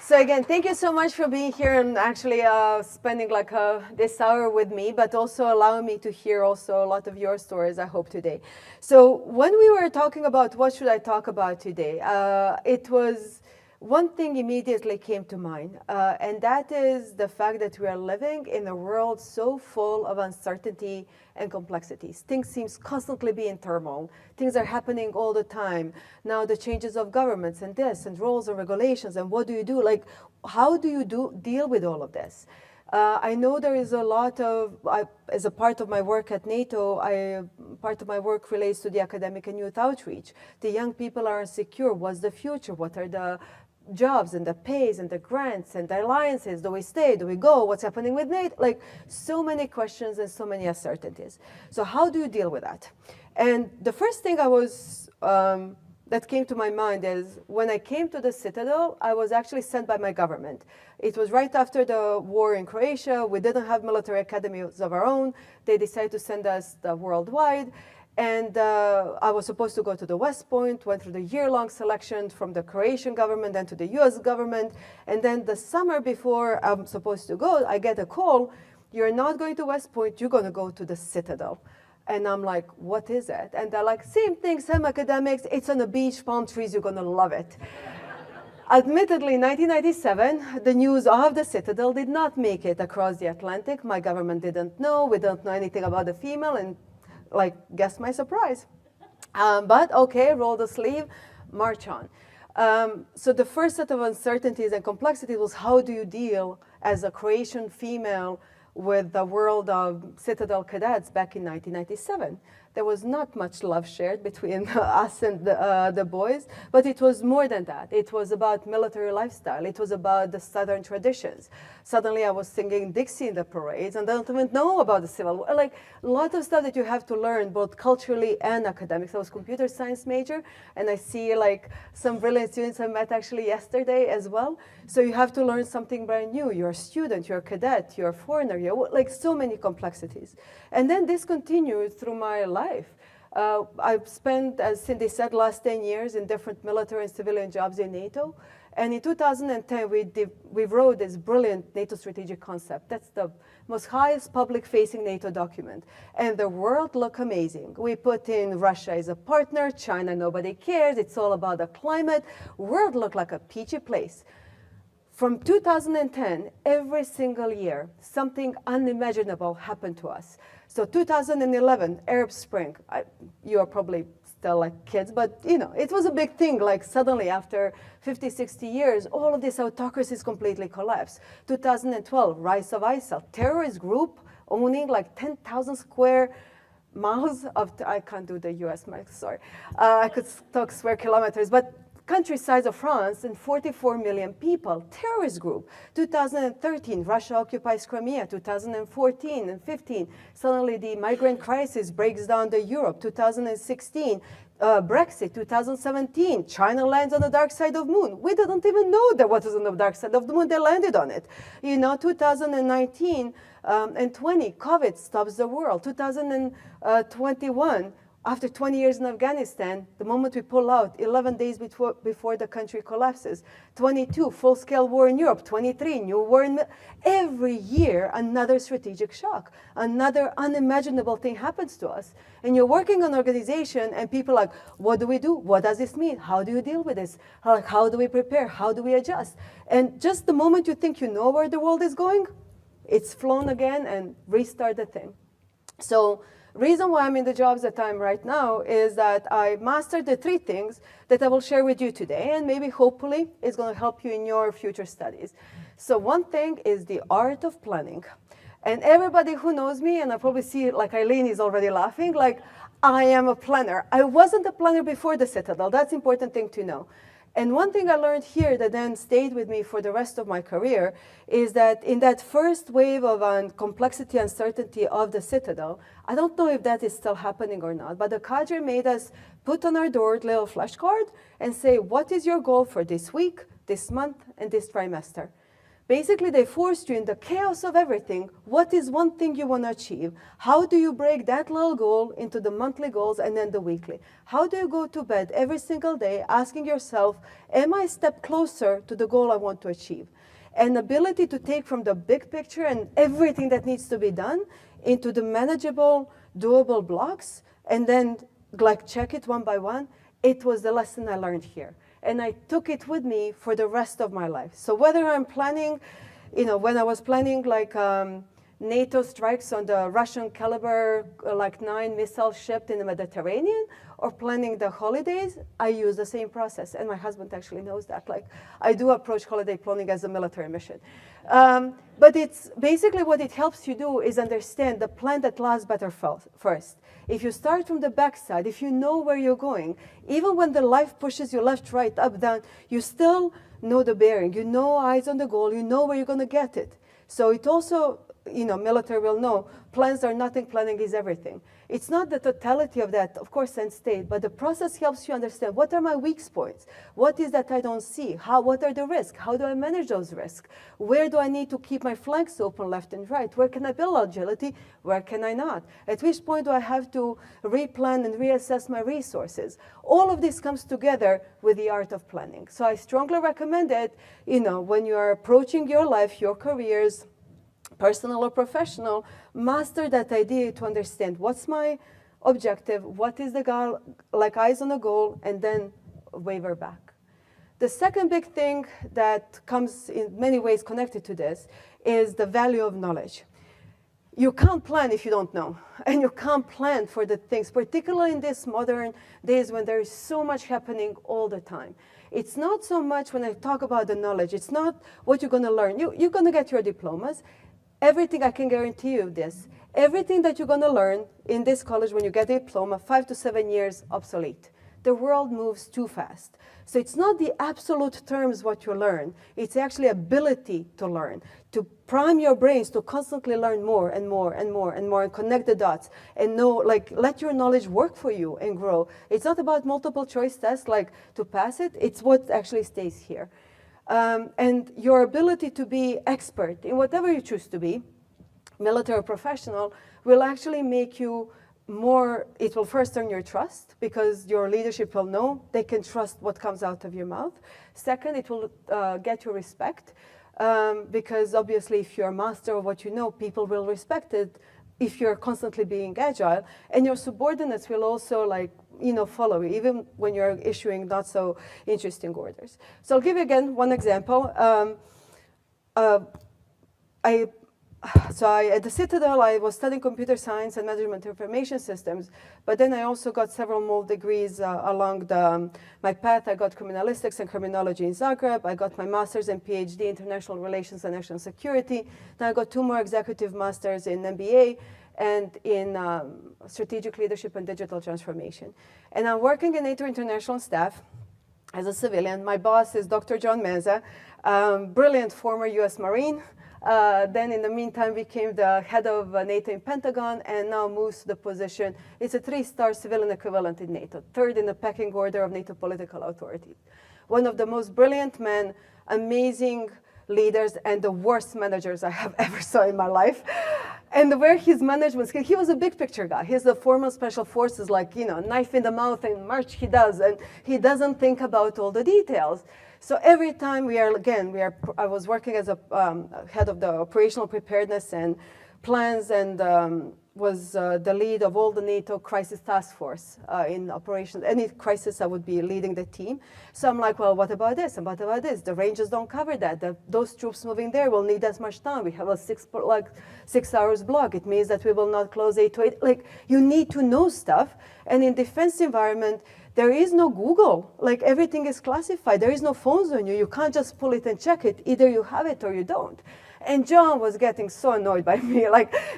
So again, thank you so much for being here and actually spending this hour with me, but also allowing me to hear also a lot of your stories, I hope, today. So when we were talking about what should I talk about today, it was one thing immediately came to mind, and that is the fact that we are living in a world so full of uncertainty and complexities. Things seem constantly be in turmoil. Things are happening all the time. Now the changes of governments and this and rules and regulations and what do you do? Like, how do you deal with all of this? I know there is a lot of, as a part of my work at NATO, part of my work relates to the academic and youth outreach. The young people are insecure. What's the future? What are the jobs and the pays and the grants and the alliances? Do we stay? Do we go? What's happening with NATO? Like, so many questions and so many uncertainties. So how do you deal with that? And the first thing that came to my mind is when I came to the Citadel, I was actually sent by my government. It was right after the war in Croatia. We didn't have military academies of our own. They decided to send us worldwide. And I was supposed to go to the West Point, went through the year-long selection from the Croatian government and to the US government. And then the summer before I'm supposed to go, I get a call, you're not going to West Point, you're going to go to the Citadel. And I'm like, what is it? And they're like, same thing, same academics, it's on the beach, palm trees, you're going to love it. Admittedly, in 1997, the news of the Citadel did not make it across the Atlantic. My government didn't know, we don't know anything about the female, and guess my surprise. But okay, roll the sleeve, march on. So the first set of uncertainties and complexities was how do you deal as a Croatian female with the world of Citadel cadets back in 1997. There was not much love shared between us and the boys, but it was more than that. It was about military lifestyle. It was about the Southern traditions. Suddenly I was singing Dixie in the parades and I don't even know about the Civil War. Like a lot of stuff that you have to learn both culturally and academics. I was computer science major and I see like some brilliant students I met actually yesterday as well. So you have to learn something brand new. You're a student, you're a cadet, you're a foreigner, you're like so many complexities. And then this continued through my life. I've spent, as Cindy said, last 10 years in different military and civilian jobs in NATO. And in 2010, we wrote this brilliant NATO strategic concept. That's the most highest public-facing NATO document. And the world looked amazing. We put in Russia as a partner, China, nobody cares. It's all about the climate. World looked like a peachy place. From 2010, every single year, something unimaginable happened to us. So 2011, Arab Spring, you are probably still like kids, but you know, it was a big thing. Like suddenly after 50, 60 years, all of this autocracies completely collapsed. 2012, rise of ISIL, terrorist group owning like 10,000 square miles of, I can't do the US mic, sorry. I could talk square kilometers, but countryside of France and 44 million people, terrorist group. 2013, Russia occupies Crimea. 2014 and 15, suddenly the migrant crisis breaks down the Europe. 2016, Brexit. 2017, China lands on the dark side of the moon. We didn't even know that what was on the dark side of the moon. They landed on it. You know, 2019 and 20, COVID stops the world. 2021, after 20 years in Afghanistan, the moment we pull out, 11 days before the country collapses. 22, full-scale war in Europe. 23, new war in... Every year, another strategic shock. Another unimaginable thing happens to us. And you're working on an organization, and people are like, what do we do? What does this mean? How do you deal with this? How do we prepare? How do we adjust? And just the moment you think you know where the world is going, it's flown again and restart the thing. So, reason why I'm in the jobs that I'm right now is that I mastered the 3 things that I will share with you today, and maybe hopefully it's going to help you in your future studies. So one thing is the art of planning. And everybody who knows me, and I probably see like Eileen is already laughing, like I am a planner. I wasn't a planner before the Citadel. That's an important thing to know. And one thing I learned here that then stayed with me for the rest of my career is that in that first wave of complexity and uncertainty of the Citadel, I don't know if that is still happening or not, but the cadre made us put on our door a little flashcard and say, what is your goal for this week, this month, and this trimester? Basically, they forced you in the chaos of everything. What is one thing you want to achieve? How do you break that little goal into the monthly goals and then the weekly? How do you go to bed every single day asking yourself, am I a step closer to the goal I want to achieve? An ability to take from the big picture and everything that needs to be done into the manageable, doable blocks, and then like check it one by one. It was the lesson I learned here. And I took it with me for the rest of my life. So whether I'm planning, when I was planning like NATO strikes on the Russian caliber, like 9 missile ship in the Mediterranean, or planning the holidays, I use the same process. And my husband actually knows that. Like, I do approach holiday planning as a military mission. But it's basically what it helps you do is understand the plan that lasts better first. If you start from the backside, if you know where you're going, even when the life pushes you left, right, up, down, you still know the bearing. You know eyes on the goal. You know where you're going to get it. So it also, military will know, plans are nothing, planning is everything. It's not the totality of that, of course, end state, but the process helps you understand what are my weak points? What is that I don't see? What are the risks? How do I manage those risks? Where do I need to keep my flanks open left and right? Where can I build agility? Where can I not? At which point do I have to replan and reassess my resources? All of this comes together with the art of planning. So I strongly recommend it, when you are approaching your life, your careers, personal or professional, master that idea to understand what's my objective, what is the goal, like eyes on the goal, and then waver back. The second big thing that comes in many ways connected to this is the value of knowledge. You can't plan if you don't know, and you can't plan for the things, particularly in these modern days when there is so much happening all the time. It's not so much when I talk about the knowledge, it's not what you're going to learn. You're going to get your diplomas. Everything, I can guarantee you this, everything that you're going to learn in this college when you get a diploma, 5 to 7 years, obsolete. The world moves too fast. So it's not the absolute terms what you learn. It's actually ability to learn, to prime your brains to constantly learn more and more and more and more and connect the dots and know, let your knowledge work for you and grow. It's not about multiple choice tests, to pass it. It's what actually stays here. And your ability to be expert in whatever you choose to be, military or professional, will actually make you more, it will first earn your trust because your leadership will know they can trust what comes out of your mouth. Second, it will get your respect because obviously if you're a master of what you know, people will respect it if you're constantly being agile. And your subordinates will also follow you, even when you're issuing not so interesting orders. So I'll give you again one example. At the Citadel, I was studying computer science and management information systems, but then I also got several more degrees along my path. I got criminalistics and criminology in Zagreb. I got my master's and PhD in international relations and national security. Then I got 2 more executive masters in MBA and in strategic leadership and digital transformation. And I'm working in NATO international staff as a civilian. My boss is Dr. John Meza, brilliant former US Marine. Then in the meantime became the head of NATO in Pentagon and now moves to the position. It's a 3-star civilian equivalent in NATO, 3rd in the pecking order of NATO political authority. One of the most brilliant men, amazing leaders, and the worst managers I have ever saw in my life. And where his management skill, he was a big picture guy. He's the former special forces, knife in the mouth and march he does, and he doesn't think about all the details. So every time I was working as a head of the operational preparedness and plans and was the lead of all the NATO crisis task force in operations. Any crisis, I would be leading the team. So I'm like, well, what about this? And what about this? The ranges don't cover that. Those troops moving there will need as much time. We have a 6 hours block. It means that we will not close 8 to 8. You need to know stuff. And in defense environment, there is no Google. Everything is classified. There is no phones on you. You can't just pull it and check it. Either you have it or you don't. And John was getting so annoyed by me.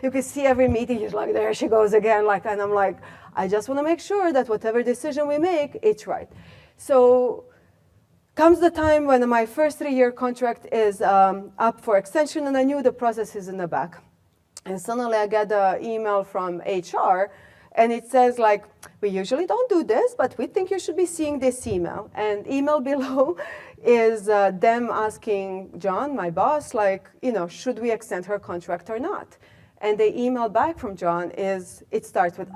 You could see every meeting, he's like, there she goes again. And I'm like, I just want to make sure that whatever decision we make, it's right. So comes the time when my first 3-year contract is up for extension, and I knew the process is in the back. And suddenly I get an email from HR, and it says we usually don't do this, but we think you should be seeing this email. And email below is them asking John, my boss, like, should we extend her contract or not? And the email back from John it starts with,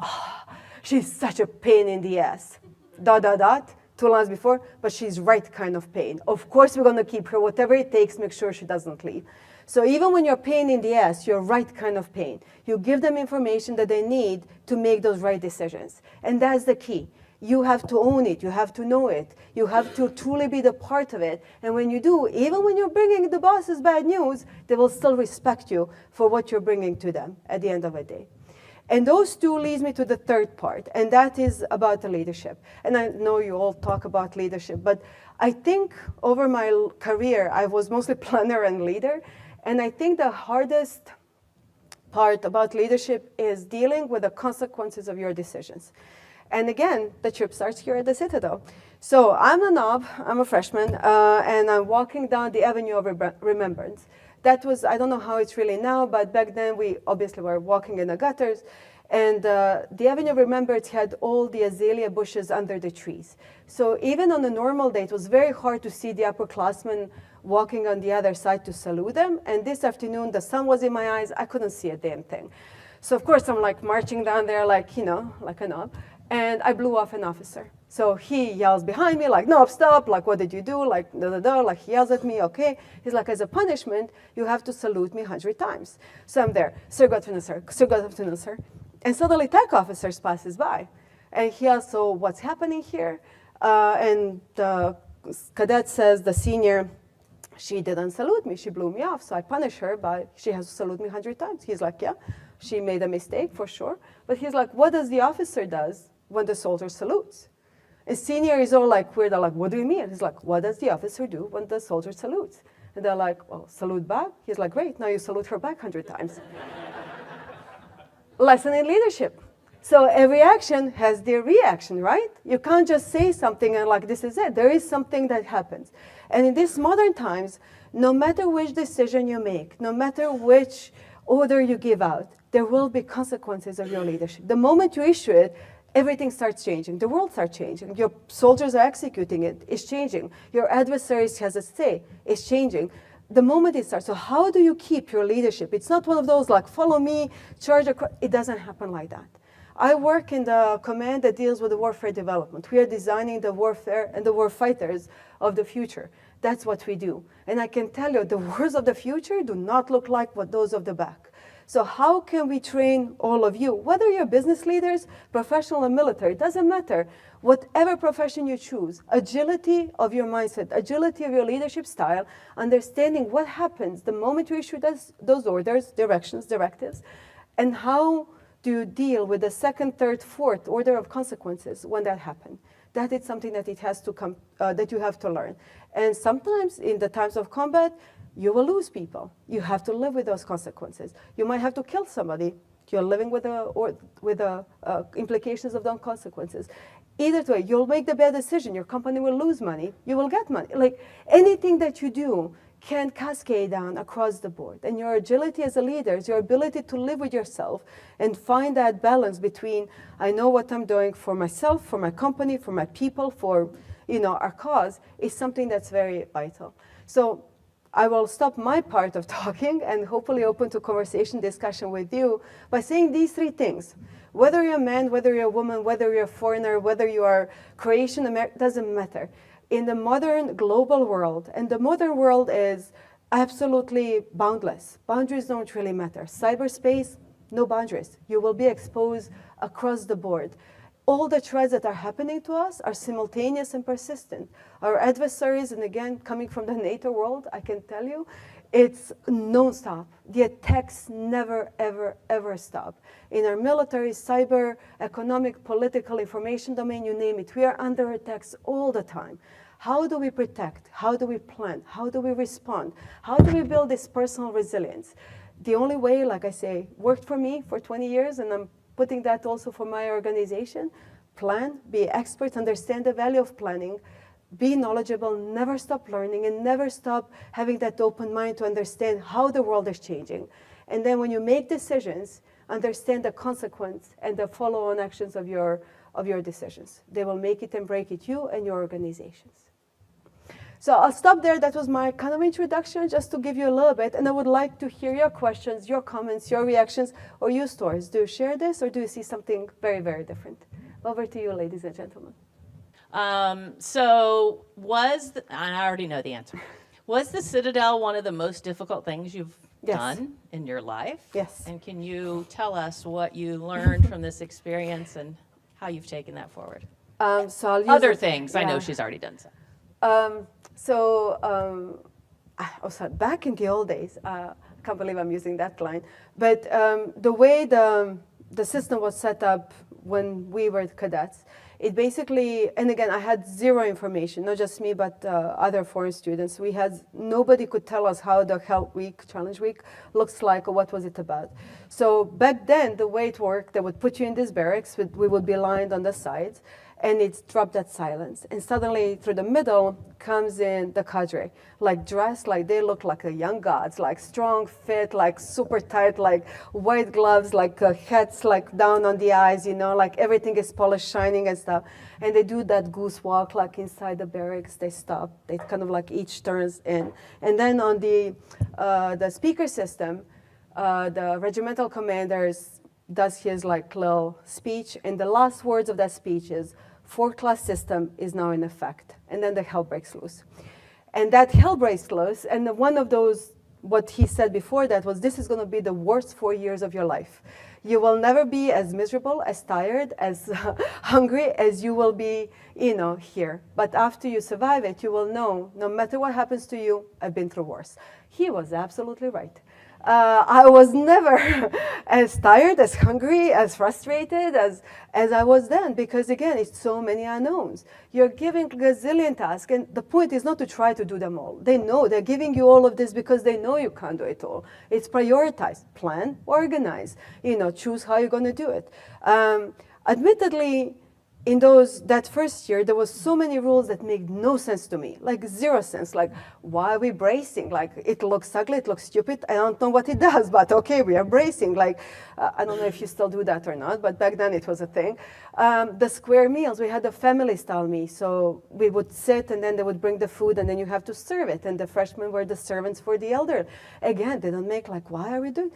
she's such a pain in the ass, ... 2 lines before, but she's right kind of pain. Of course, we're going to keep her, whatever it takes, make sure she doesn't leave. So even when you're pain in the ass, you're right kind of pain. You give them information that they need to make those right decisions. And that's the key. You have to own it. You have to know it. You have to truly be the part of it. And when you do, even when you're bringing the bosses bad news, they will still respect you for what you're bringing to them at the end of the day. And those two leads me to the third part, and that is about the leadership. And I know you all talk about leadership, but I think over my career, I was mostly planner and leader. And I think the hardest part about leadership is dealing with the consequences of your decisions. And again, the trip starts here at the Citadel. So I'm a knob, I'm a freshman, and I'm walking down the Avenue of Remembrance. That was, I don't know how it's really now, but back then we obviously were walking in the gutters. And the Avenue of Remembrance had all the azalea bushes under the trees. So even on a normal day, it was very hard to see the upperclassmen walking on the other side to salute them. And this afternoon, the sun was in my eyes. I couldn't see a damn thing. So of course, I'm like marching down there like, like a knob. And I blew off an officer. So he yells behind me like, no, stop, like, what did you do? Like, like he yells at me, okay. He's like, as a punishment, you have to salute me 100 times. So I'm there, sir, good afternoon, sir, sir, good afternoon, sir. And suddenly tech officers passes by. And he asks, so what's happening here? And the cadet says, the senior, she didn't salute me, she blew me off. So I punish her by, she has to salute me 100 times. He's like, yeah, she made a mistake for sure. But he's like, what does the officer does when the soldier salutes? And senior is all like weird, they're like, what do you mean? He's like, what does the officer do when the soldier salutes? And they're like, well, salute back? He's like, great, now you salute her back 100 times. Lesson in leadership. So every action has their reaction, right? You can't just say something and like, this is it. There is something that happens. And in these modern times, no matter which decision you make, no matter which order you give out, there will be consequences of your leadership. The moment you issue it, everything starts changing. The world starts changing. Your soldiers are executing it. It's changing. Your adversaries has a say. It's changing. The moment it starts. So how do you keep your leadership? It's not one of those like, follow me, charge across. It doesn't happen like that. I work in the command that deals with the warfare development. We are designing the warfare and the war fighters of the future. That's what we do. And I can tell you, the wars of the future do not look like what those of the back. So how can we train all of you, whether you're business leaders, professional or military, it doesn't matter. Whatever profession you choose, agility of your mindset, agility of your leadership style, understanding what happens the moment you issue those orders, directions, directives, and how do you deal with the second, third, fourth order of consequences when that happens. That is something that it has to come, that you have to learn. And sometimes in the times of combat, you will lose people. You have to live with those consequences. You might have to kill somebody. You're living with the implications of those consequences. Either way, you'll make the bad decision. Your company will lose money. You will get money. Like anything that you do can cascade down across the board. And your agility as a leader is your ability to live with yourself and find that balance between, I know what I'm doing for myself, for my company, for my people, for our cause, is something that's very vital. So I will stop my part of talking and hopefully open to conversation, discussion with you by saying these three things. Whether you're a man, whether you're a woman, whether you're a foreigner, whether you are Croatian, American, doesn't matter. In the modern global world, and the modern world is absolutely boundless. Boundaries don't really matter. Cyberspace, no boundaries. You will be exposed across the board. All the threats that are happening to us are simultaneous and persistent. Our adversaries, and again, coming from the NATO world, I can tell you, it's non-stop. The attacks never, ever, ever stop. In our military, cyber, economic, political, information domain, you name it, we are under attacks all the time. How do we protect? How do we plan? How do we respond? How do we build this personal resilience? The only way, like I say, worked for me for 20 years, and I'm putting that also for my organization. Plan, be experts, understand the value of planning, be knowledgeable, never stop learning, and never stop having that open mind to understand how the world is changing. And then when you make decisions, understand the consequence and the follow-on actions of your decisions. They will make it and break it, you and your organizations. So I'll stop there. That was my kind of introduction, just to give you a little bit. And I would like to hear your questions, your comments, your reactions, or your stories. Do you share this, or do you see something very, very different? Over to you, ladies and gentlemen. So and I already know the answer. Was the Citadel one of the most difficult things you've done in your life? Yes. And can you tell us what you learned from this experience and how you've taken that forward? So I'll use Other things. I know she's already done so. Also back in the old days, I can't believe I'm using that line, but the way the system was set up when we were cadets, it basically, and again, I had zero information, not just me, but other foreign students. Nobody could tell us how the Help Week, Challenge Week looks like, or what was it about. So back then, the way it worked, they would put you in these barracks, we would be lined on the sides, and it's dropped that silence. And suddenly, through the middle, comes in the cadre, like dressed like they look like the young gods, like strong, fit, like super tight, like white gloves, like hats, like down on the eyes, you know, like everything is polished, shining and stuff. And they do that goose walk, like inside the barracks. They stop. They kind of like each turns in. And then on the speaker system, the regimental commander does his like little speech, and the last words of that speech is, 4-class system is now in effect. And then the hell breaks loose. And that hell breaks loose, and one of those, what he said before that was, this is going to be the worst 4 years of your life. You will never be as miserable, as tired, as hungry as you will be, you know, here. But after you survive it, you will know, no matter what happens to you, I've been through worse. He was absolutely right. I was never as tired, as hungry, as frustrated as I was then, because again, it's so many unknowns. You're giving a gazillion tasks, and the point is not to try to do them all. They know they're giving you all of this because they know you can't do it all. It's prioritize, plan, organize, you know, choose how you're going to do it. Admittedly, in that first year, there was so many rules that made no sense to me, like zero sense. Like, why are we bracing? Like, it looks ugly, it looks stupid. I don't know what it does, but okay, we are bracing. Like, I don't know if you still do that or not, but back then it was a thing. The square meals, we had a family-style meal. So we would sit, and then they would bring the food, and then you have to serve it. And the freshmen were the servants for the elder. Again, they don't make like, why are we doing?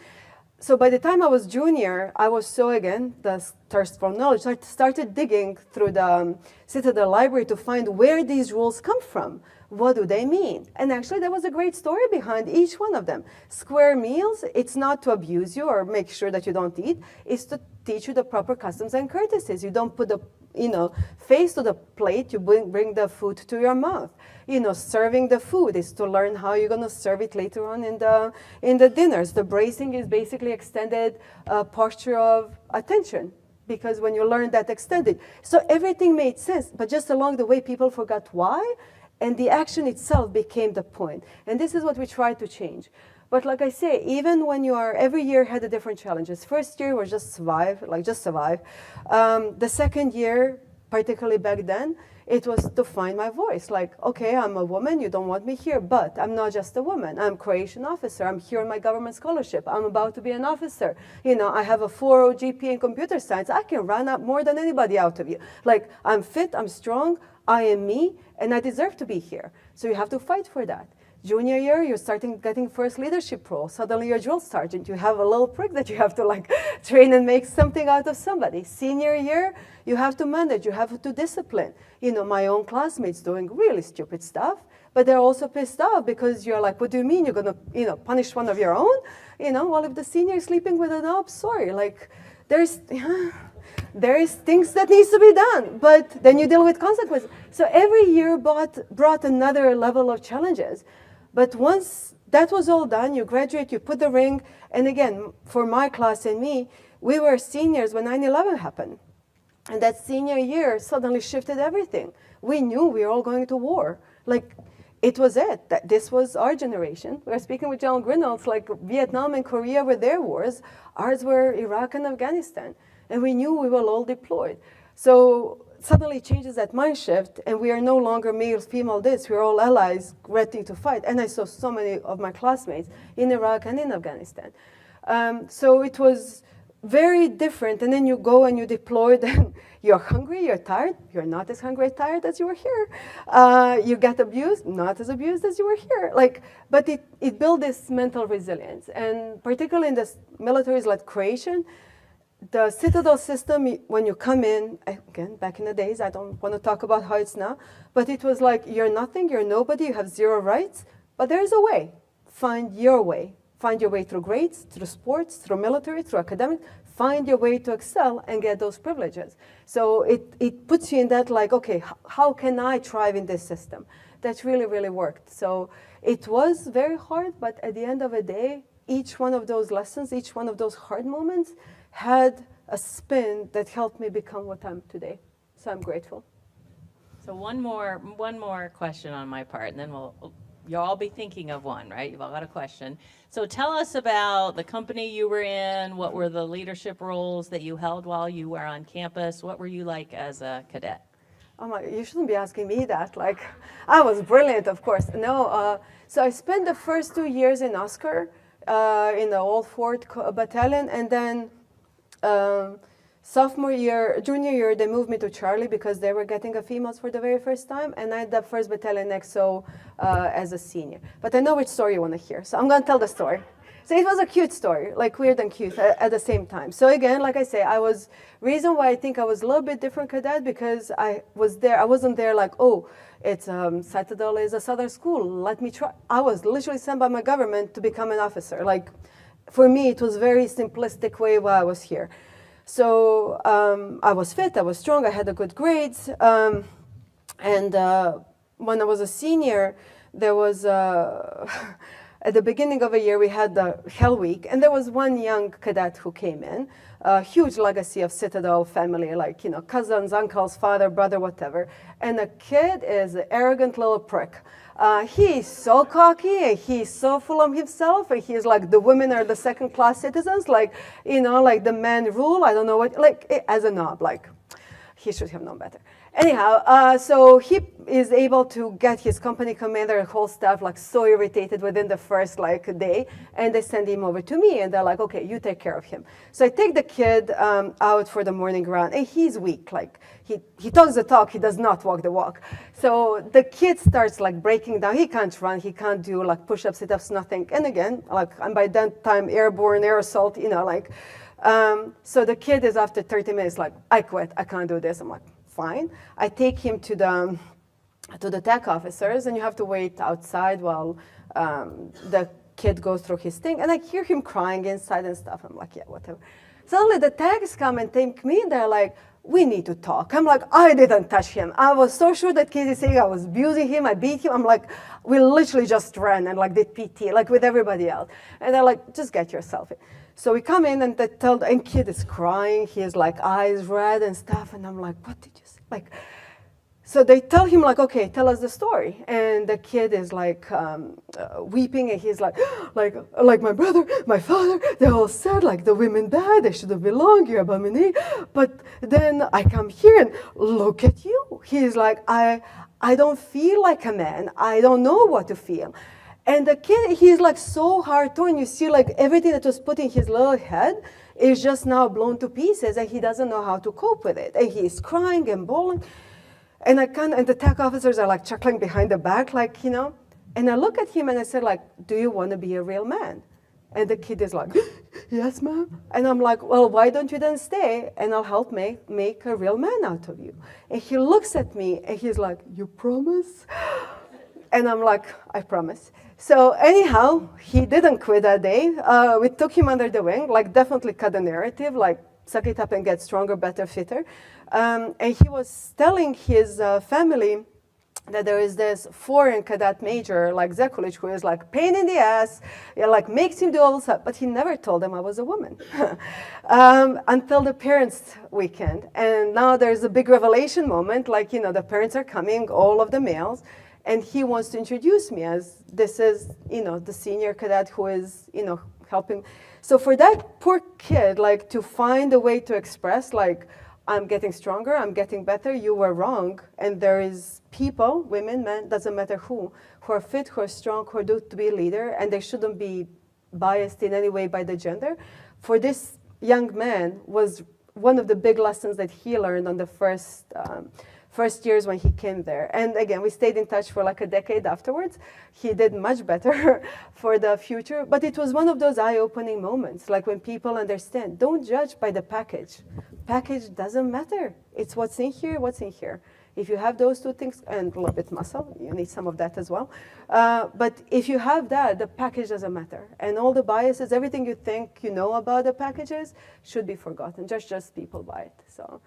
So by the time I was junior, I was so, again, the thirst for knowledge. I started digging through the Citadel library to find where these rules come from. What do they mean? And actually, there was a great story behind each one of them. Square meals, it's not to abuse you or make sure that you don't eat. It's to teach you the proper customs and courtesies. You don't put the face to the plate, you bring the food to your mouth. Serving the food is to learn how you're going to serve it later on in the dinners. The bracing is basically extended posture of attention, because when you learn that extended. So everything made sense, but just along the way, people forgot why, and the action itself became the point. And this is what we try to change. But like I say, even when every year had a different challenges. First year was just survive. The second year, particularly back then, it was to find my voice. Like, okay, I'm a woman, you don't want me here, but I'm not just a woman. I'm a Croatian officer. I'm here on my government scholarship. I'm about to be an officer. I have a 4.0 GPA in computer science. I can run up more than anybody out of you. Like, I'm fit, I'm strong, I am me, and I deserve to be here. So you have to fight for that. Junior year, you're getting first leadership role. Suddenly you're drill sergeant. You have a little prick that you have to train and make something out of somebody. Senior year, you have to manage. You have to discipline. My own classmates doing really stupid stuff, but they're also pissed off because you're like, what do you mean you're going to, punish one of your own? Well, if the senior is sleeping with an op, sorry. Like, there is things that needs to be done, but then you deal with consequences. So every year brought another level of challenges. But once that was all done, you graduate, you put the ring, and again, for my class and me, we were seniors when 9/11 happened. And that senior year suddenly shifted everything. We knew we were all going to war. Like, it was it. That this was our generation. We were speaking with General Grinnell. It's like Vietnam and Korea were their wars. Ours were Iraq and Afghanistan. And we knew we were all deployed. So suddenly changes that mind shift, and we are no longer male, female, this. We're all allies ready to fight. And I saw so many of my classmates in Iraq and in Afghanistan. So it was very different. And then you go and you deploy, then you're hungry, you're tired, you're not as hungry and tired as you were here. You get abused, not as abused as you were here. But it built this mental resilience. And particularly in the militaries like Croatian, the Citadel system, when you come in, again, back in the days, I don't want to talk about how it's now, but it was like, you're nothing, you're nobody, you have zero rights, but there is a way. Find your way. Find your way through grades, through sports, through military, through academic. Find your way to excel and get those privileges. So it puts you in that like, okay, how can I thrive in this system? That really, really worked. So it was very hard, but at the end of the day, each one of those lessons, each one of those hard moments had a spin that helped me become what I'm today. So I'm grateful. So one more question on my part, and then you'll all be thinking of one, right? You've all got a question. So tell us about the company you were in. What were the leadership roles that you held while you were on campus? What were you like as a cadet? Oh my, you shouldn't be asking me that. Like, I was brilliant, of course. No, so I spent the first 2 years in Oscar, in the Old Fort Battalion, and then junior year, they moved me to Charlie because they were getting a females for the very first time, and I had the 1st Battalion XO as a senior. But I know which story you want to hear, so I'm going to tell the story. So it was a cute story, like weird and cute at the same time. So again, like I say, reason why I think I was a little bit different cadet, because I wasn't there like, oh, it's Citadel is a Southern school, let me try. I was literally sent by my government to become an officer. Like, for me, it was very simplistic way why I was here. So I was fit, I was strong, I had a good grades. And when I was a senior, there was, at the beginning of a year, we had the Hell Week, and there was one young cadet who came in, a huge legacy of Citadel family, like, cousins, uncles, father, brother, whatever. And the kid is an arrogant little prick. He's so cocky and he's so full of himself, and he's like, the women are the second-class citizens, like, like the men rule, I don't know what, like, as a knob, like, he should have known better. Anyhow, so he is able to get his company commander and whole staff like so irritated within the first day, and they send him over to me, and they're like, okay, you take care of him. So I take the kid out for the morning run, and he's weak, like he talks the talk, he does not walk the walk. So the kid starts like breaking down. He can't run, he can't do like push-ups, sit-ups, nothing. And again, like I'm by that time airborne, air assault, so the kid is after 30 minutes like, I quit, I can't do this. I'm like, fine. I take him to the tech officers, and you have to wait outside while the kid goes through his thing. And I hear him crying inside and stuff. I'm like, yeah, whatever. Suddenly the techs come and take me, and they're like, we need to talk. I'm like, I didn't touch him. I was so sure that kid is saying I was abusing him, I beat him. I'm like, we literally just ran and like did PT, like with everybody else. And they're like, just get yourself in. So we come in, and and kid is crying. He has like eyes red and stuff. And I'm like, what did you say? Like, so they tell him like, okay, tell us the story. And the kid is like weeping, and he's like my brother, my father, they're all sad, like the women died, they should have belonged, you're abomination. But then I come here and look at you. He's like, I don't feel like a man. I don't know what to feel. And the kid, he's like so hard torn. You see like everything that was put in his little head is just now blown to pieces, and he doesn't know how to cope with it. And he's crying and bawling. And and the tech officers are like chuckling behind the back, like, And I look at him and I said like, do you want to be a real man? And the kid is like, yes, ma'am. And I'm like, well, why don't you then stay, and I'll help make a real man out of you. And he looks at me and he's like, you promise? And I'm like, I promise. So anyhow, he didn't quit that day. We took him under the wing, like definitely cut the narrative, like suck it up and get stronger, better, fitter. And he was telling his family that there is this foreign cadet major like Zekulić who is like pain in the ass, like makes him do all this stuff, but he never told them I was a woman until the parents' weekend. And now there's a big revelation moment, like, the parents are coming, all of the males, and he wants to introduce me as this is, the senior cadet who is, helping. So for that poor kid, like to find a way to express, like, I'm getting stronger, I'm getting better, you were wrong. And there is people, women, men, doesn't matter who are fit, who are strong, who are due to be a leader, and they shouldn't be biased in any way by the gender. For this young man was one of the big lessons that he learned on the first years when he came there. And again, we stayed in touch for like a decade afterwards. He did much better for the future, but it was one of those eye-opening moments, like when people understand, don't judge by the package. Package doesn't matter. It's what's in here, what's in here. If you have those two things, and a little bit muscle, you need some of that as well. But if you have that, the package doesn't matter. And all the biases, everything you think you know about the packages should be forgotten. Just people buy it. So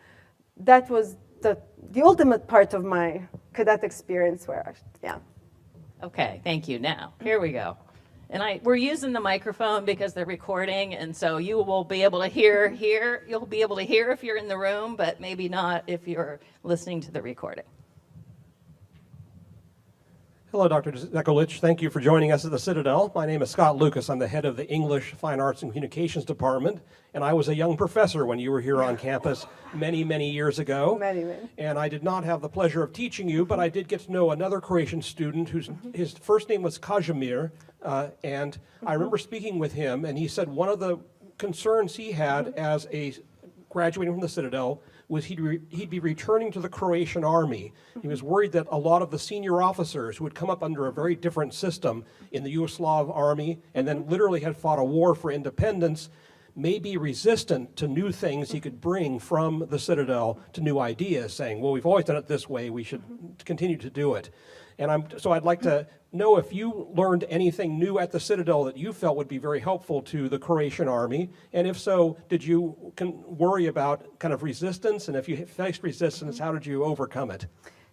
that was the ultimate part of my cadet experience where, yeah. Okay, thank you. Now, here we go. And we're using the microphone because they're recording, and so you will be able to hear here. You'll be able to hear if you're in the room, but maybe not if you're listening to the recording. Hello, Dr. Zekulić. Thank you for joining us at the Citadel. My name is Scott Lucas. I'm the head of the English, Fine Arts, and Communications Department, and I was a young professor when you were here on campus many, many years ago. Many. And I did not have the pleasure of teaching you, but I did get to know another Croatian student whose his first name was Kazimir, and I remember speaking with him, and he said one of the concerns he had as a graduating from the Citadel was he'd be returning to the Croatian army. He was worried that a lot of the senior officers who had come up under a very different system in the Yugoslav army and then literally had fought a war for independence may be resistant to new things he could bring from the Citadel to new ideas, saying, well, we've always done it this way, we should continue to do it. And so I'd like to know if you learned anything new at the Citadel that you felt would be very helpful to the Croatian army, and if so, did you worry about kind of resistance, and if you faced resistance, how did you overcome it?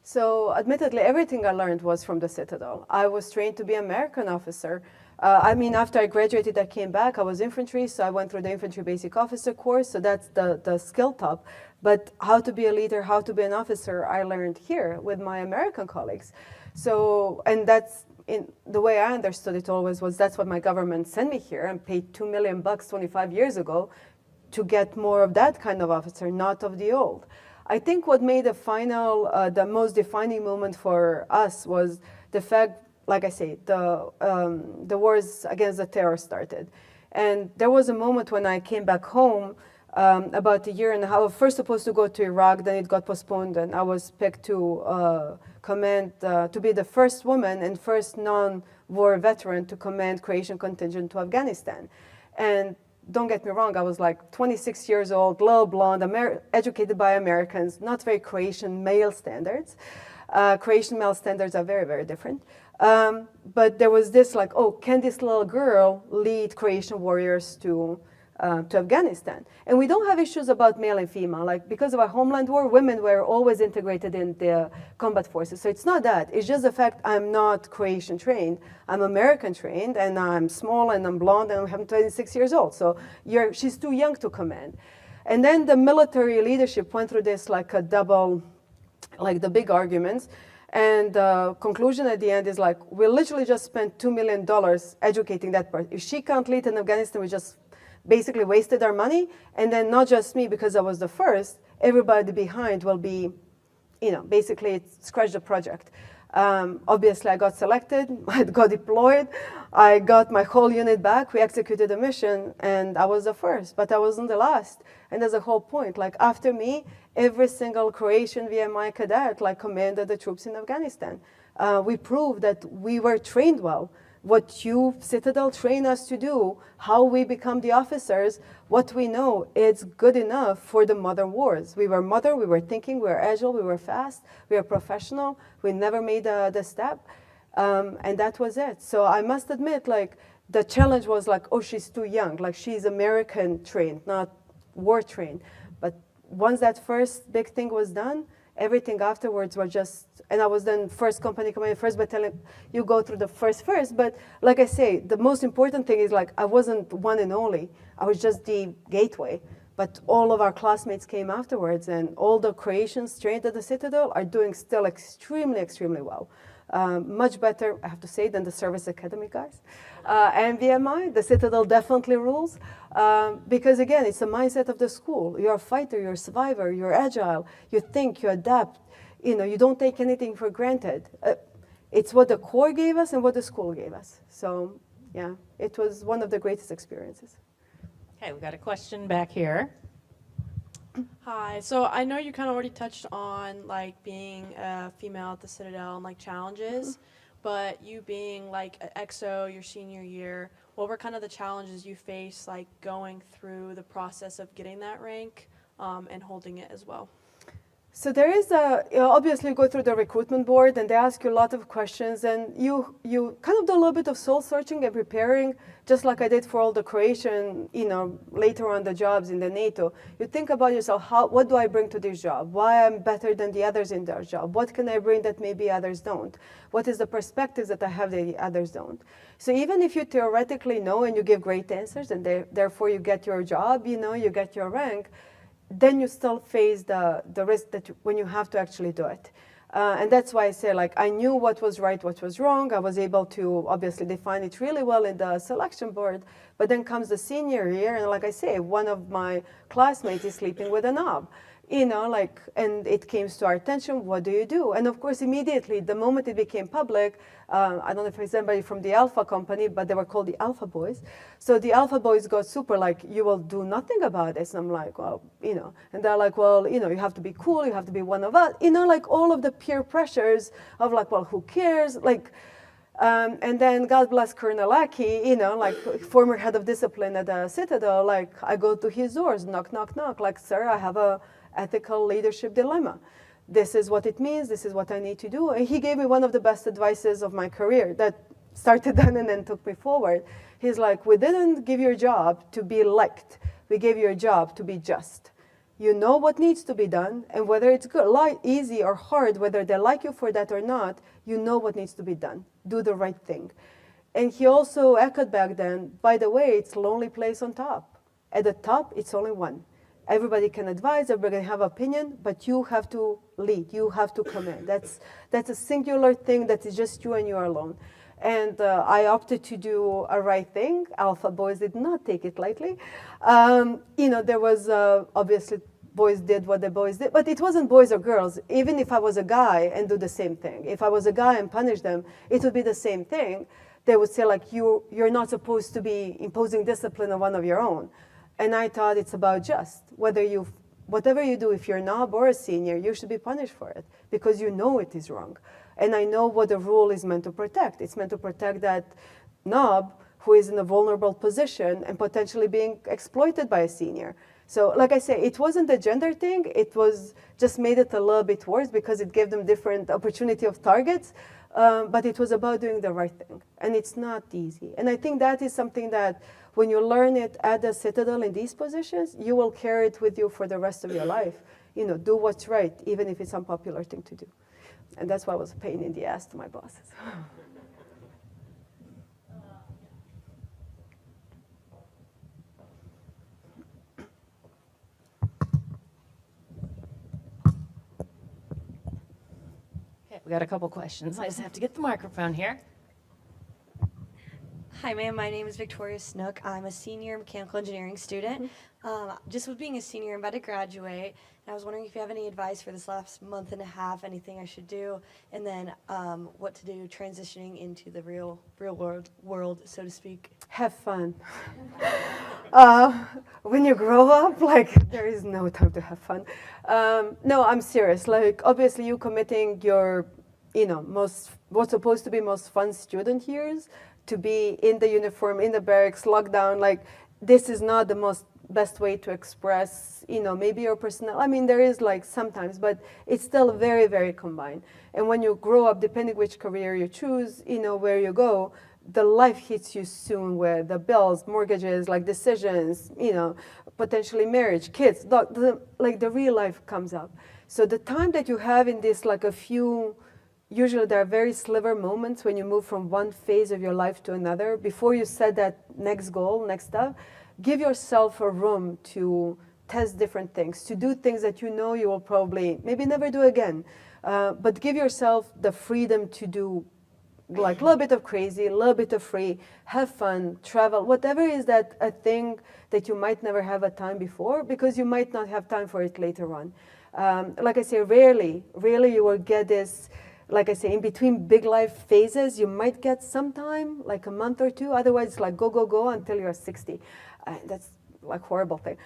So admittedly, everything I learned was from the Citadel. I was trained to be an American officer. After I graduated, I came back. I was infantry, so I went through the infantry basic officer course, so that's the skill top. But how to be a leader, how to be an officer, I learned here with my American colleagues. So, and that's in the way I understood it always was that's what my government sent me here and paid $2 million 25 years ago to get more of that kind of officer, not of the old. I think what made the most defining moment for us was the fact, like I say, the wars against the terror started. And there was a moment when I came back home about a year and a half. I was first supposed to go to Iraq, then it got postponed, and I was picked to command, to be the first woman and first non-war veteran to command Croatian contingent to Afghanistan. And don't get me wrong, I was like 26 years old, little blonde, educated by Americans, not very Croatian male standards. Croatian male standards are very, very different. But there was this like, oh, can this little girl lead Croatian warriors to Afghanistan? And we don't have issues about male and female. Like, because of our homeland war, women were always integrated in the combat forces. So it's not that. It's just the fact I'm not Croatian trained. I'm American trained, and I'm small, and I'm blonde, and I'm 26 years old. So she's too young to command. And then the military leadership went through this like a double, like the big arguments. And the conclusion at the end is like, we literally just spent $2 million educating that part. If she can't lead in Afghanistan, we just basically wasted our money. And then not just me, because I was the first, everybody behind will be, basically scratch the project. Obviously, I got selected, I got deployed, I got my whole unit back, we executed a mission, and I was the first, but I wasn't the last. And that's the whole point. Like, after me, every single Croatian VMI cadet commanded the troops in Afghanistan. We proved that we were trained well. What you, Citadel, train us to do, how we become the officers, what we know, it's good enough for the modern wars. We were modern, we were thinking, we were agile, we were fast, we were professional, we never made the step, and that was it. So I must admit, the challenge was oh, she's too young, she's American trained, not war trained. But once that first big thing was done, everything afterwards was just, and I was then first company commander, first battalion, you go through the first, but like I say, the most important thing is I wasn't one and only, I was just the gateway. But all of our classmates came afterwards, and all the Croatians trained at the Citadel are doing still extremely, extremely well. Much better, I have to say, than the service academy guys. And VMI, the Citadel definitely rules. Because again, it's a mindset of the school. You're a fighter, you're a survivor, you're agile, you think, you adapt. You don't take anything for granted. It's what the Corps gave us and what the school gave us. So yeah, it was one of the greatest experiences. Okay, we got a question back here. Hi. So I know you kind of already touched on like being a female at the Citadel and like challenges, but you being like an EXO your senior year, what were kind of the challenges you faced like going through the process of getting that rank and holding it as well? So there is obviously you go through the recruitment board and they ask you a lot of questions and you kind of do a little bit of soul searching and preparing, just like I did for all the Croatian, later on the jobs in the NATO. You think about yourself, what do I bring to this job? Why I'm better than the others in their job? What can I bring that maybe others don't? What is the perspectives that I have that the others don't? So even if you theoretically know and you give great answers and therefore you get your job, you get your rank, then you still face the risk that when you have to actually do it. And that's why I say, like, I knew what was right, what was wrong. I was able to obviously define it really well in the selection board. But then comes the senior year, and like I say, one of my classmates is sleeping with a knob. And it came to our attention, what do you do? And of course, immediately, the moment it became public, I don't know if it's anybody from the Alpha company, but they were called the Alpha Boys. So the Alpha Boys got super like, you will do nothing about this. And I'm like, well, and they're like, well, you have to be cool, you have to be one of us. Like all of the peer pressures of like, well, who cares? And then God bless Colonel Aki, like former head of discipline at the Citadel, like I go to his doors, knock, knock, knock, like, sir, I have a ethical leadership dilemma. This is what it means, this is what I need to do. And he gave me one of the best advices of my career that started then and then took me forward. He's like, we didn't give you a job to be liked. We gave you a job to be just. You know what needs to be done, and whether it's good, easy or hard, whether they like you for that or not, you know what needs to be done. Do the right thing. And he also echoed back then, by the way, it's a lonely place on top. At the top, it's only one. Everybody can advise, everybody can have opinion, but you have to lead, you have to command. That's a singular thing that is just you and you alone. And I opted to do a right thing. Alpha Boys did not take it lightly. There was obviously boys did what the boys did, but it wasn't boys or girls. Even if I was a guy and do the same thing, if I was a guy and punish them, it would be the same thing. They would say like, you're not supposed to be imposing discipline on one of your own. And I thought it's about just. Whatever you do, if you're a knob or a senior, you should be punished for it because you know it is wrong. And I know what the rule is meant to protect. It's meant to protect that knob who is in a vulnerable position and potentially being exploited by a senior. So like I say, it wasn't a gender thing. It was just made it a little bit worse because it gave them different opportunity of targets. But it was about doing the right thing. And it's not easy. And I think that is something that when you learn it at the Citadel in these positions, you will carry it with you for the rest of your life. Do what's right, even if it's an unpopular thing to do. And that's why it was a pain in the ass to my bosses. Okay, we got a couple questions. I just have to get the microphone here. Hi, ma'am. My name is Victoria Snook. I'm a senior mechanical engineering student. Just with being a senior, I'm about to graduate, and I was wondering if you have any advice for this last month and a half, anything I should do, and then what to do transitioning into the real world, so to speak. Have fun. When you grow up, there is no time to have fun. No, I'm serious. Obviously, you committing your, what's supposed to be most fun student years to be in the uniform, in the barracks, locked down. This is not the best way to express, maybe your personality. I mean, there is sometimes, but it's still very, very combined. And when you grow up, depending which career you choose, where you go, the life hits you soon with the bills, mortgages, decisions, potentially marriage, kids, the real life comes up. So the time that you have in this, usually there are very sliver moments when you move from one phase of your life to another. Before you set that next goal, next step, give yourself a room to test different things, to do things that you will probably maybe never do again. But give yourself the freedom to do a little bit of crazy, a little bit of free, have fun, travel, whatever is that a thing that you might never have a time before because you might not have time for it later on. Like I say, rarely you will get this. Like I say, in between big life phases, you might get some time, like a month or two. Otherwise, it's go, go, go until you're 60. That's like horrible thing.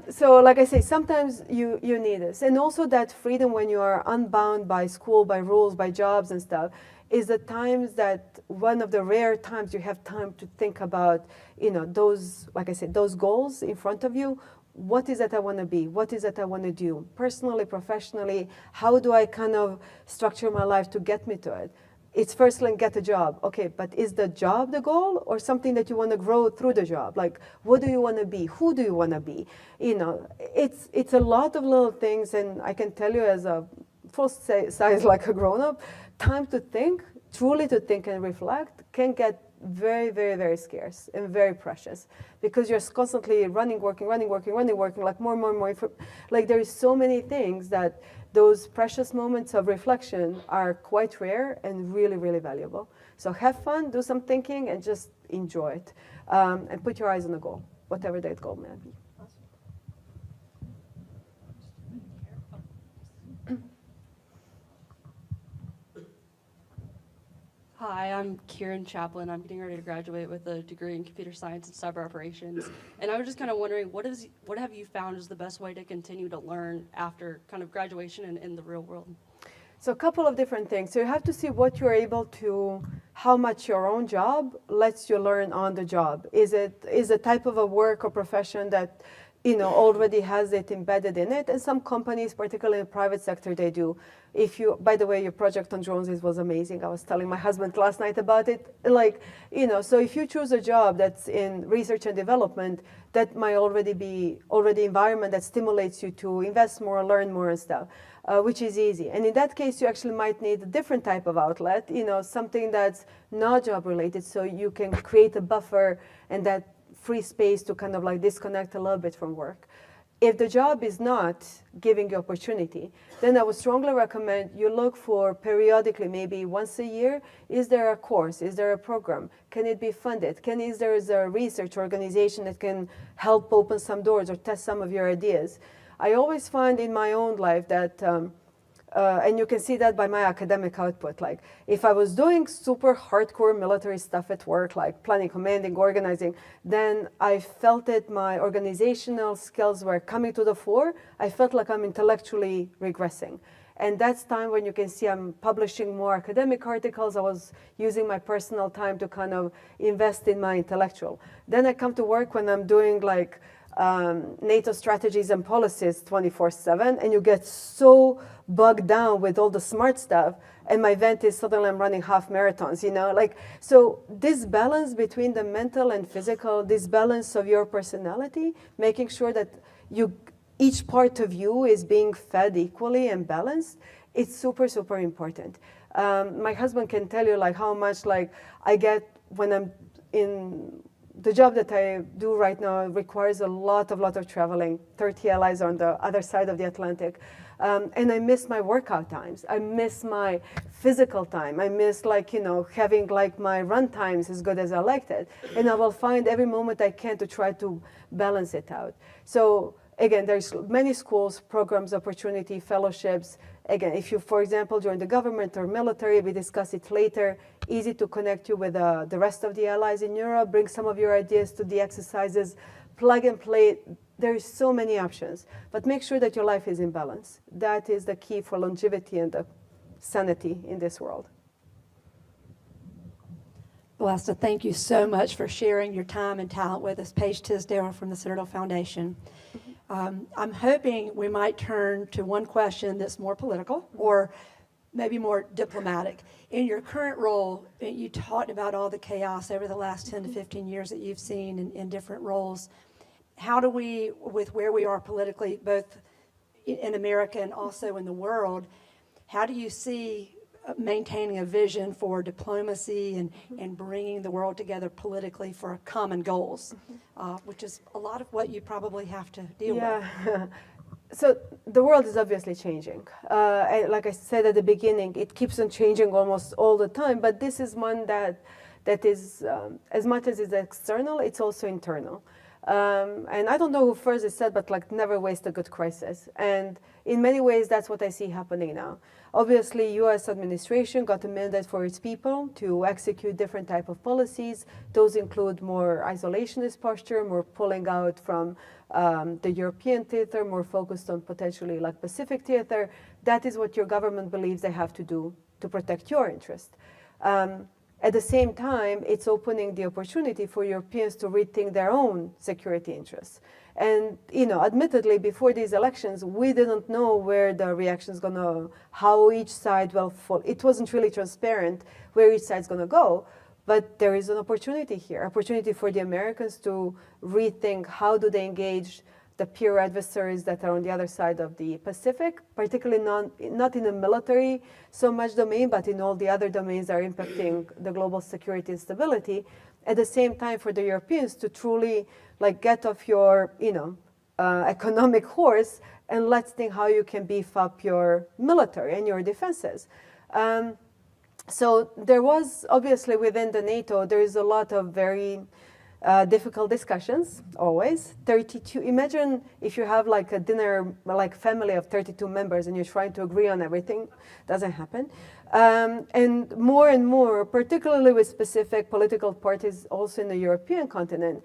So like I say, sometimes you need this. And also that freedom when you are unbound by school, by rules, by jobs and stuff, is the times that one of the rare times you have time to think about, those, like I said, those goals in front of you. What is it I want to be? What is it I want to do? Personally, professionally, how do I kind of structure my life to get me to it? It's first like get a job. Okay, but is the job the goal or something that you want to grow through the job? Like, what do you want to be? Who do you want to be? It's a lot of little things, and I can tell you as a full size like a grown-up, time to think, truly to think and reflect can get very, very, very scarce and very precious because you're constantly running, working, like more. Like there is so many things that those precious moments of reflection are quite rare and really, really valuable. So have fun, do some thinking, and just enjoy it. And put your eyes on a goal, whatever that goal may be. Hi, I'm Kieran Chaplin. I'm getting ready to graduate with a degree in computer science and cyber operations. And I was just kind of wondering, what have you found is the best way to continue to learn after kind of graduation and in the real world? So a couple of different things. So you have to see what you're able to, how much your own job lets you learn on the job. Is a type of a work or profession that already has it embedded in it, and some companies, particularly in the private sector, they do. By the way, your project on drones was amazing. I was telling my husband last night about it. So if you choose a job that's in research and development, that might already be environment that stimulates you to invest more, learn more and stuff, which is easy. And in that case, you actually might need a different type of outlet, something that's not job related, so you can create a buffer and that free space to kind of like disconnect a little bit from work. If the job is not giving you opportunity, then I would strongly recommend you look for periodically, maybe once a year, is there a course, is there a program, can it be funded, is there a research organization that can help open some doors or test some of your ideas. I always find in my own life that and you can see that by my academic output. Like if I was doing super hardcore military stuff at work, like planning, commanding, organizing, then I felt that my organizational skills were coming to the fore. I felt like I'm intellectually regressing. And that's time when you can see I'm publishing more academic articles. I was using my personal time to kind of invest in my intellectual. Then I come to work when I'm doing like NATO strategies and policies 24/7, and you get so bogged down with all the smart stuff, and my event is suddenly I'm running half marathons, so this balance between the mental and physical, this balance of your personality, making sure that each part of you is being fed equally and balanced, it's super, super important. My husband can tell you like how much like I get when I'm in the job that I do right now requires a lot of traveling, 30 allies on the other side of the Atlantic. And I miss my workout times. I miss my physical time. I miss having my run times as good as I liked it. And I will find every moment I can to try to balance it out. So again, there's many schools, programs, opportunity, fellowships. Again, if you, for example, join the government or military, we discuss it later, easy to connect you with the rest of the allies in Europe, bring some of your ideas to the exercises, plug and play. There is so many options, but make sure that your life is in balance. That is the key for longevity and the sanity in this world. Vlasta, thank you so much for sharing your time and talent with us. Paige Tisdale from the Citadel Foundation. I'm hoping we might turn to one question that's more political or maybe more diplomatic. In your current role, you talked about all the chaos over the last 10 to 15 years that you've seen in different roles. How do we, with where we are politically, both in America and also in the world, how do you see maintaining a vision for diplomacy and bringing the world together politically for common goals, which is a lot of what you probably have to deal with? So the world is obviously changing. And like I said at the beginning, it keeps on changing almost all the time, but this is one that is, as much as it's external, it's also internal. And I don't know who first it said, but like never waste a good crisis. And in many ways, that's what I see happening now. Obviously, U.S. administration got a mandate for its people to execute different type of policies. Those include more isolationist posture, more pulling out from the European theater, more focused on potentially like Pacific theater. That is what your government believes they have to do to protect your interest. At the same time, it's opening the opportunity for Europeans to rethink their own security interests. And, you know, admittedly, before these elections, we didn't know where the reaction is going to, how each side will fall. It wasn't really transparent where each side's going to go. But there is an opportunity here, opportunity for the Americans to rethink how do they engage the peer adversaries that are on the other side of the Pacific, particularly not in the military so much domain, but in all the other domains that are impacting the global security and stability. At the same time, for the Europeans to truly like get off your, economic horse and let's think how you can beef up your military and your defenses. So there was obviously within the NATO, there is a lot of very difficult discussions, always. 32, imagine if you have like a dinner, like family of 32 members and you're trying to agree on everything, doesn't happen. And more, particularly with specific political parties also in the European continent,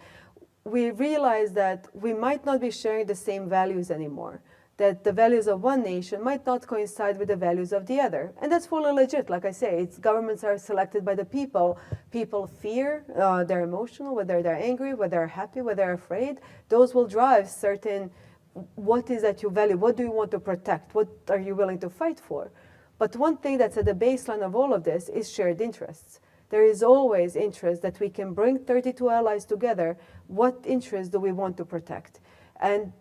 we realize that we might not be sharing the same values anymore, that the values of one nation might not coincide with the values of the other. And that's fully legit. Like I say, it's governments are selected by the people. People fear, they're emotional, whether they're angry, whether they're happy, whether they're afraid. Those will drive certain, what is that you value? What do you want to protect? What are you willing to fight for? But one thing that's at the baseline of all of this is shared interests. There is always interest that we can bring 32 allies together. What interests do we want to protect? And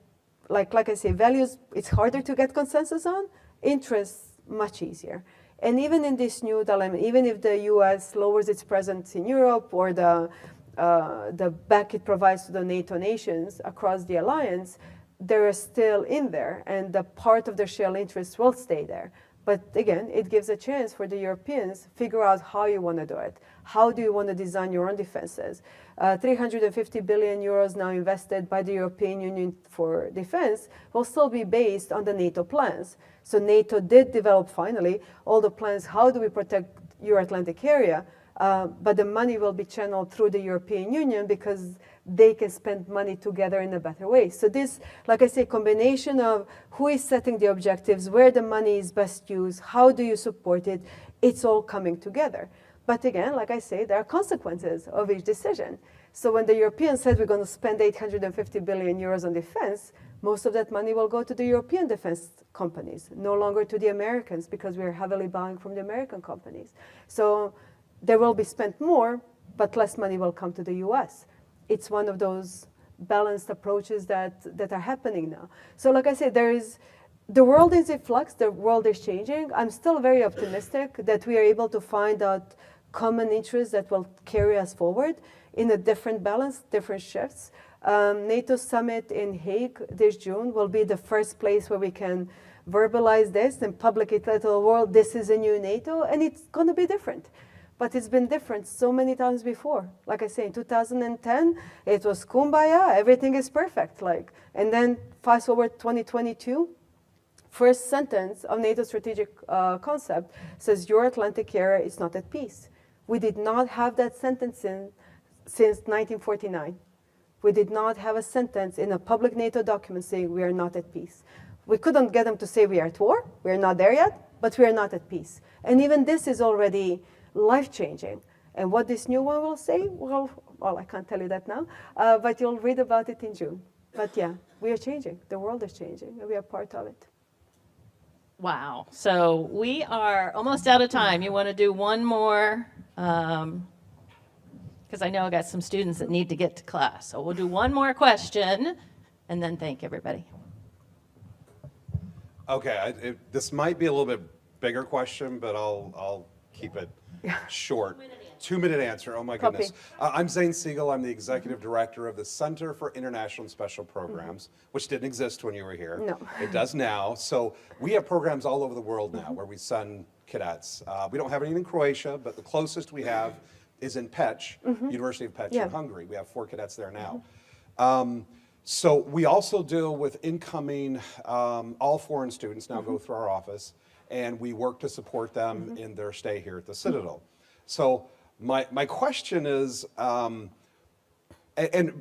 like I say, values, it's harder to get consensus on. Interests, much easier. And even in this new dilemma, even if the U.S. lowers its presence in Europe or the back it provides to the NATO nations across the alliance, they're still in there, and the part of their shared interests will stay there. But again, it gives a chance for the Europeans to figure out how you want to do it. How do you want to design your own defenses? 350 billion euros now invested by the European Union for defense will still be based on the NATO plans. So NATO did develop finally all the plans. How do we protect Euro-Atlantic area? But the money will be channeled through the European Union because they can spend money together in a better way. So this, like I say, combination of who is setting the objectives, where the money is best used, how do you support it, it's all coming together. But again, like I say, there are consequences of each decision. So when the Europeans said we're going to spend 850 billion euros on defense, most of that money will go to the European defense companies, no longer to the Americans, because we're heavily buying from the American companies. So there will be spent more, but less money will come to the US. It's one of those balanced approaches that are happening now. So like I said, the world is in flux, the world is changing. I'm still very optimistic that we are able to find out common interests that will carry us forward in a different balance, different shifts. NATO summit in Hague this June will be the first place where we can verbalize this and publicly tell the world this is a new NATO, and it's going to be different. But it's been different so many times before. Like I say, in 2010, it was kumbaya, everything is perfect. And then fast forward 2022, first sentence of NATO strategic concept says Euro-Atlantic area is not at peace. We did not have that sentence since 1949. We did not have a sentence in a public NATO document saying we are not at peace. We couldn't get them to say we are at war, we are not there yet, but we are not at peace. And even this is already life-changing. And what this new one will say, well, I can't tell you that now, but you'll read about it in June. But yeah, we are changing. The world is changing, and we are part of it. Wow. So we are almost out of time. You want to do one more? Because I know I got some students that need to get to class. So we'll do one more question, and then thank everybody. Okay, this might be a little bit bigger question, but I'll keep it short. 2-minute answer. Oh my goodness. I'm Zane Siegel. I'm the executive director of the Center for International and Special Programs, which didn't exist when you were here. No. It does now. So we have programs all over the world now where we send cadets. We don't have any in Croatia, but the closest we have is in Pech, University of Pech in Hungary. We have 4 cadets there now. So we also deal with incoming, all foreign students now go through our office, and we work to support them in their stay here at the Citadel. So my question is, and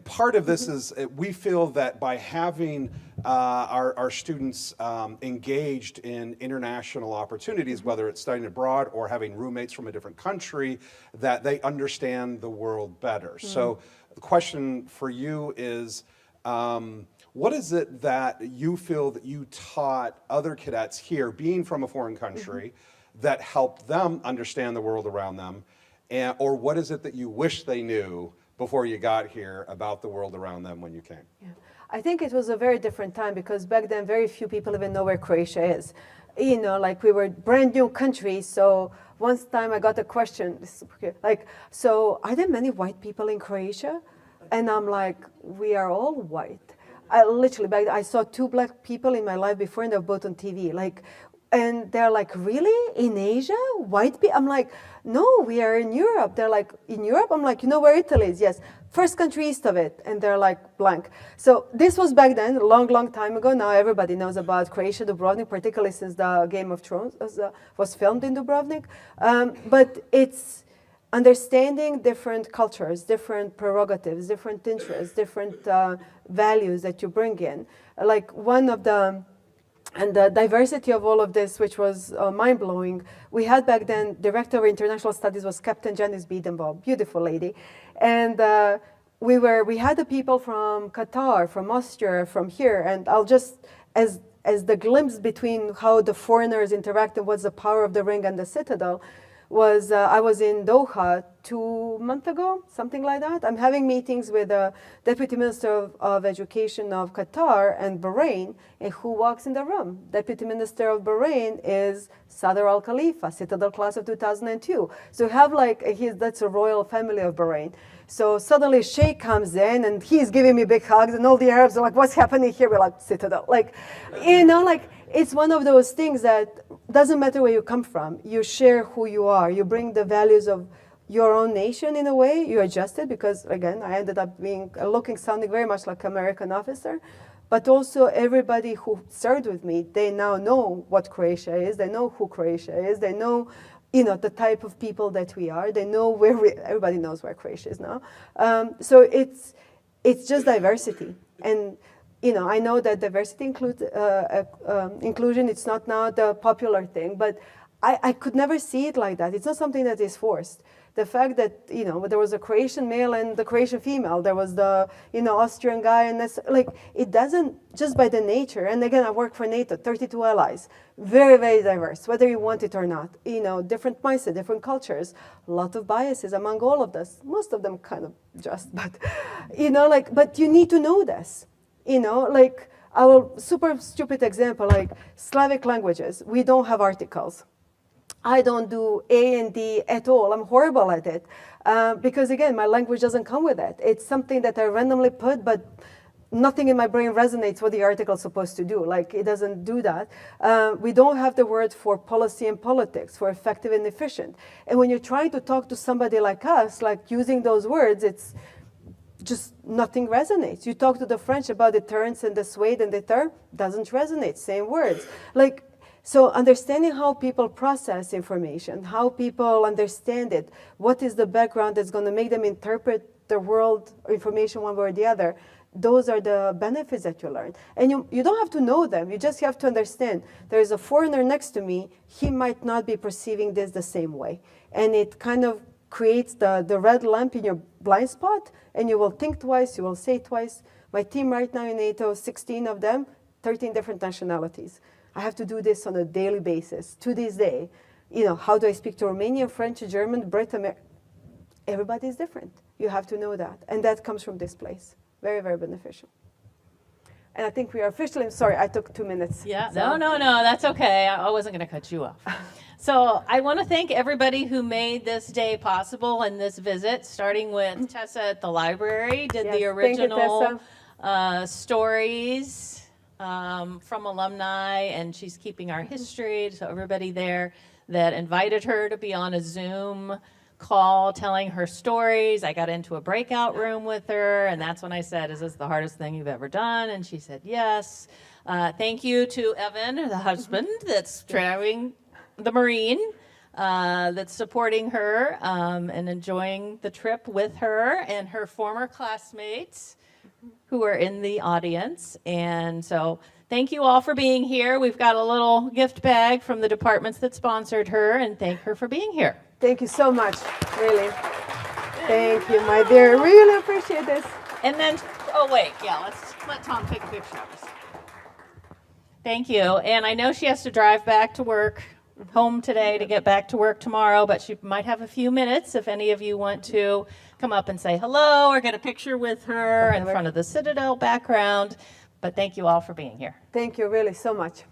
part of this is we feel that by having our students engaged in international opportunities, whether it's studying abroad or having roommates from a different country, that they understand the world better. So the question for you is, what is it that you feel that you taught other cadets here, being from a foreign country, that helped them understand the world around them? Or what is it that you wish they knew before you got here about the world around them when you came? Yeah. I think it was a very different time because back then very few people even know where Croatia is. You know, like we were a brand new country, so one time I got a question, like, so are there many white people in Croatia? And I'm like, we are all white. I literally, I saw 2 black people in my life before and they're both on TV. Like, and they're like, really? In Asia? White people? I'm like, no, we are in Europe. They're like, in Europe? I'm like, you know where Italy is? Yes. First country east of it. And they're like, blank. So this was back then, a long, long time ago. Now everybody knows about Croatia, Dubrovnik, particularly since the Game of Thrones was filmed in Dubrovnik. But it's understanding different cultures, different prerogatives, different interests, different values that you bring in. Like one of the, and the diversity of all of this, which was mind-blowing, we had back then, Director of International Studies was Captain Janice Biedenbaugh, beautiful lady. And we had the people from Qatar, from Austria, from here, and I'll just, as the glimpse between how the foreigners interact and what's the power of the ring and the Citadel, was I was in Doha 2 months ago, something like that. I'm having meetings with the Deputy Minister of Education of Qatar and Bahrain, and who walks in the room? Deputy Minister of Bahrain is Sadr Al Khalifa, Citadel class of 2002. So you have like, that's a royal family of Bahrain. So suddenly Sheikh comes in and he's giving me big hugs and all the Arabs are like, what's happening here? We're like, Citadel. Like, you know, like, it's one of those things that doesn't matter where you come from. You share who you are. You bring the values of your own nation in a way. You adjust it because, again, I ended up sounding very much like an American officer. But also everybody who served with me, they now know what Croatia is. They know who Croatia is. They know, you know, the type of people that we are. They know everybody knows where Croatia is now. So it's just diversity. And you know, I know that diversity includes inclusion. It's not now the popular thing, but I could never see it like that. It's not something that is forced. The fact that, you know, there was a Croatian male and the Croatian female, there was the, you know, Austrian guy, and that's like, it doesn't, just by the nature. And again, I work for NATO, 32 allies, very, very diverse, whether you want it or not. You know, different mindset, different cultures, a lot of biases among all of us. Most of them kind of just, but, you know, like, but you need to know this. You know, like, super stupid example, like Slavic languages, we don't have articles. I don't do A and D at all. I'm horrible at it. Because again, my language doesn't come with it. It's something that I randomly put, but nothing in my brain resonates what the article is supposed to do. Like, it doesn't do that. We don't have the word for policy and politics, for effective and efficient. And when you're trying to talk to somebody like us, like using those words, it's just nothing resonates. You talk to the French about deterrence and dissuade and deter, doesn't resonate, same words. Like, so understanding how people process information, how people understand it, what is the background that's going to make them interpret the world or information one way or the other, those are the benefits that you learn. And you don't have to know them, you just have to understand. There is a foreigner next to me, he might not be perceiving this the same way. And it kind of creates the red lamp in your blind spot, and you will think twice, you will say twice. My team right now in NATO, 16 of them, 13 different nationalities. I have to do this on a daily basis. To this day, you know, how do I speak to Romanian, French, German, Brit, everybody is different. You have to know that. And that comes from this place. Very, very beneficial. And I think we are officially, sorry, I took 2 minutes. Yeah, so. no, that's okay. I wasn't going to cut you off. So I want to thank everybody who made this day possible and this visit, starting with Tessa at the library, did the original stories from alumni, and she's keeping our history. So everybody there that invited her to be on a Zoom call telling her stories. I got into a breakout room with her, and that's when I said, is this the hardest thing you've ever done? And she said, yes. Thank you to Evan, the husband, that's driving the Marine, that's supporting her and enjoying the trip with her, and her former classmates who are in the audience. And so thank you all for being here. We've got a little gift bag from the departments that sponsored her, and thank her for being here. Thank you so much, really. Thank you, my dear. Really appreciate this. And then, oh wait, yeah, let's let Tom take a picture of us. Thank you. And I know she has to drive back to work, home today to get back to work tomorrow, but she might have a few minutes if any of you want to come up and say hello or get a picture with her in front of the Citadel background. But thank you all for being here. Thank you really so much.